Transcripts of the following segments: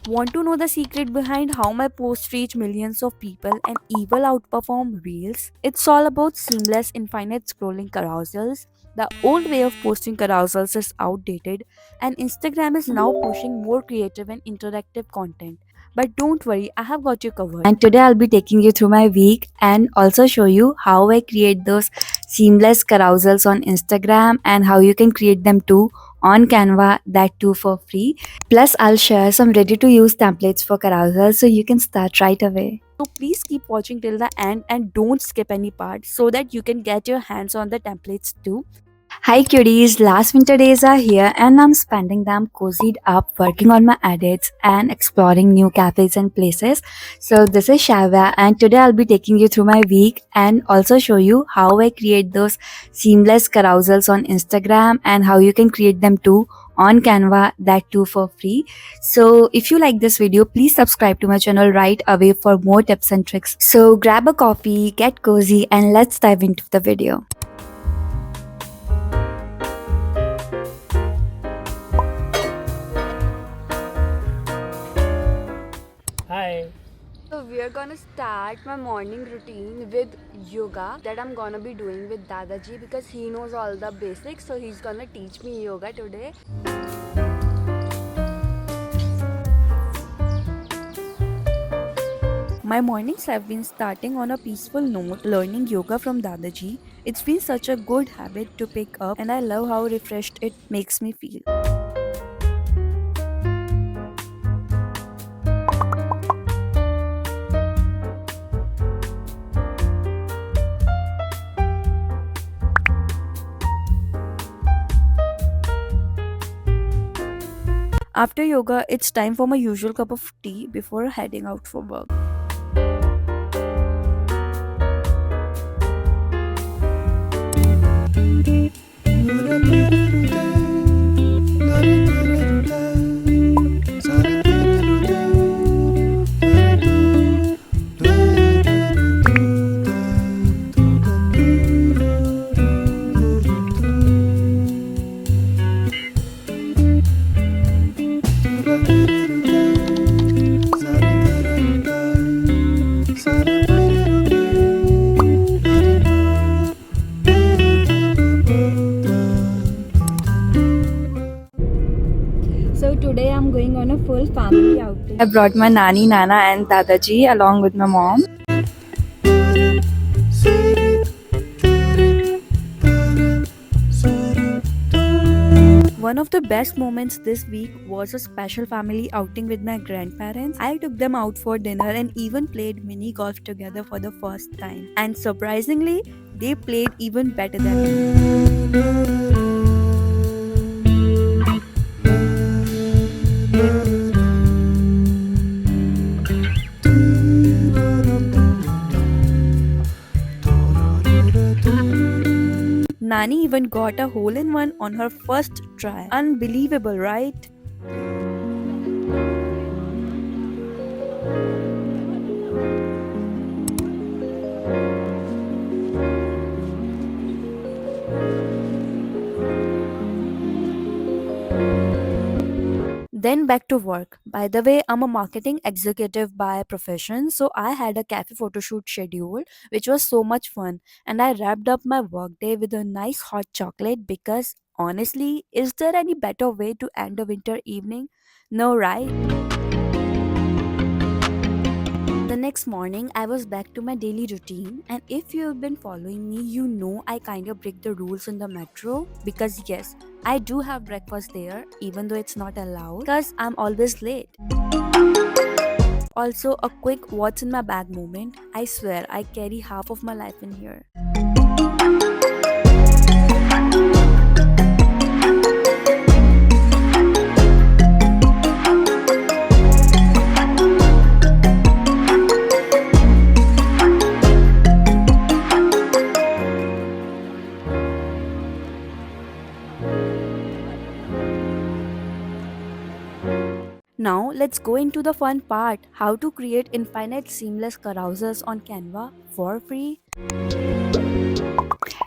Want to know the secret behind how my posts reach millions of people and even outperform reels? It's all about seamless, infinite scrolling carousels. The old way of posting carousels is outdated, and Instagram is now pushing more creative and interactive content. But don't worry, I have got you covered. And today I'll be taking you through my week and also show you how I create those seamless carousels on Instagram and how you can create them too on Canva, that too for free. Plus, I'll share some ready to use templates for carousel so you can start right away. So please keep watching till the end and don't skip any part so that you can get your hands on the templates too. Hi cuties, last winter days are here and I'm spending them cozied up working on my edits and exploring new cafes and places. So this is Shavya and today I'll be taking you through my week and also show you how I create those seamless carousels on Instagram and how you can create them too on Canva, that too for free. So if you like this video, please subscribe to my channel right away for more tips and tricks. So grab a coffee, get cozy and let's dive into the video. Hi. So we are gonna start my morning routine with yoga that I'm gonna be doing with Dadaji because he knows all the basics, so he's gonna teach me yoga today. My mornings have been starting on a peaceful note, learning yoga from Dadaji. It's been such a good habit to pick up, and I love how refreshed it makes me feel. After yoga, it's time for my usual cup of tea before heading out for work. So today I'm going on a full family outing. I brought my Nani, Nana and Dadaji along with my mom. One of the best moments this week was a special family outing with my grandparents. I took them out for dinner and even played mini golf together for the first time. And surprisingly, they played even better than me. Nani even got a hole in one on her first try. Unbelievable, right? Then back to work. By the way, I'm a marketing executive by profession, so I had a cafe photo shoot scheduled, which was so much fun. And I wrapped up my workday with a nice hot chocolate because honestly, is there any better way to end a winter evening? No, right? The next morning, I was back to my daily routine, and if you've been following me, you know I kind of break the rules in the metro because, yes, I do have breakfast there, even though it's not allowed because I'm always late. Also, a quick what's in my bag moment. I swear, I carry half of my life in here. Now let's go into the fun part, how to create infinite seamless carousels on Canva for free.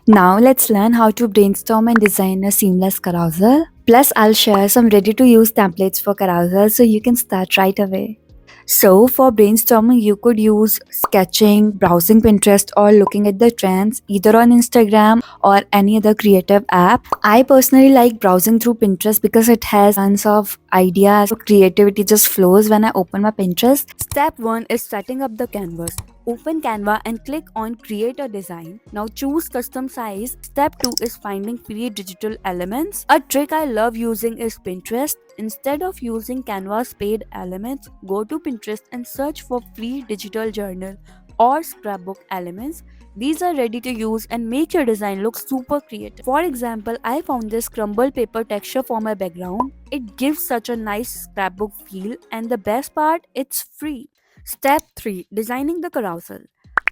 Now let's learn how to brainstorm and design a seamless carousel. Plus, I'll share some ready to use templates for carousel so you can start right away. So, for brainstorming, you could use sketching, browsing Pinterest, or looking at the trends either on Instagram or any other creative app. I personally like browsing through Pinterest because it has tons of ideas. Creativity just flows when I open my Pinterest. Step 1 is setting up the canvas. Open Canva and click on Create a Design. Now choose custom size. Step 2 is finding free digital elements. A trick I love using is Pinterest. Instead of using Canva's paid elements, go to Pinterest and search for free digital journal or scrapbook elements. These are ready to use and make your design look super creative. For example, I found this crumble paper texture for my background. It gives such a nice scrapbook feel, and the best part, it's free. Step 3, designing the carousel.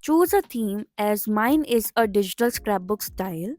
Choose a theme, as mine is a digital scrapbook style.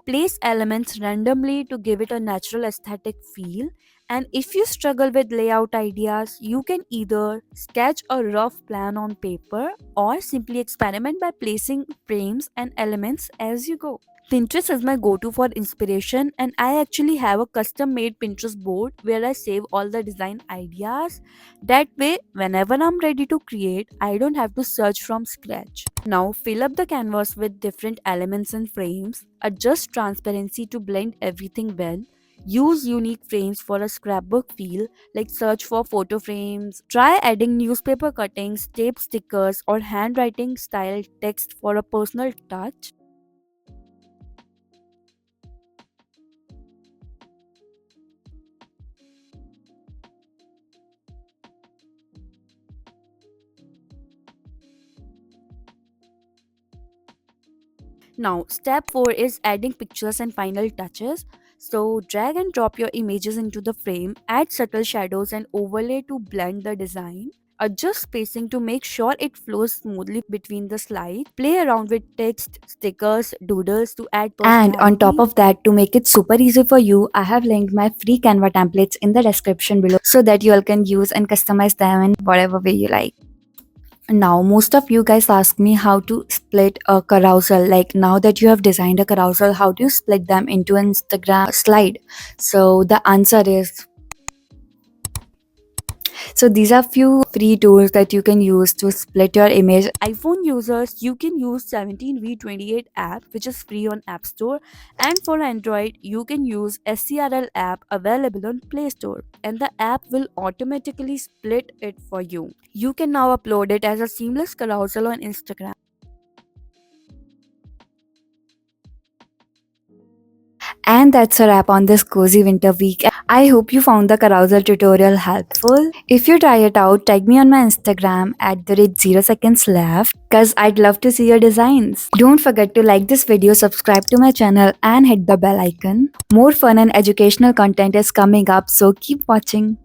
Place elements randomly to give it a natural aesthetic feel. And if you struggle with layout ideas, you can either sketch a rough plan on paper or simply experiment by placing frames and elements as you go. Pinterest is my go to for inspiration, and I actually have a custom made Pinterest board where I save all the design ideas. That way, whenever I'm ready to create, I don't have to search from scratch. Now, fill up the canvas with different elements and frames. Adjust transparency to blend everything well. Use unique frames for a scrapbook feel, like search for photo frames. Try adding newspaper cuttings, tape stickers, or handwriting style text for a personal touch. Now, step 4 is adding pictures and final touches. So, drag and drop your images into the frame, add subtle shadows and overlay to blend the design. Adjust spacing to make sure it flows smoothly between the slides. Play around with text, stickers, doodles to add personality. And on top of that, to make it super easy for you, I have linked my free Canva templates in the description below so that you all can use and customize them in whatever way you like. Now, most of you guys ask me how to split a carousel. Like, now that you have designed a carousel, how do you split them into an Instagram slide? So, the answer is, so these are few free tools that you can use to split your image. iPhone users, you can use 17v28 app, which is free on App Store, and for Android, you can use SCRL app available on Play Store, and the app will automatically split it for you. You can now upload it as a seamless carousel on Instagram. And that's a wrap on this cozy winter week. I hope you found the carousel tutorial helpful. If you try it out, tag me on my Instagram at the rate 0 seconds left, cause I'd love to see your designs. Don't forget to like this video, subscribe to my channel and hit the bell icon. More fun and educational content is coming up, so keep watching.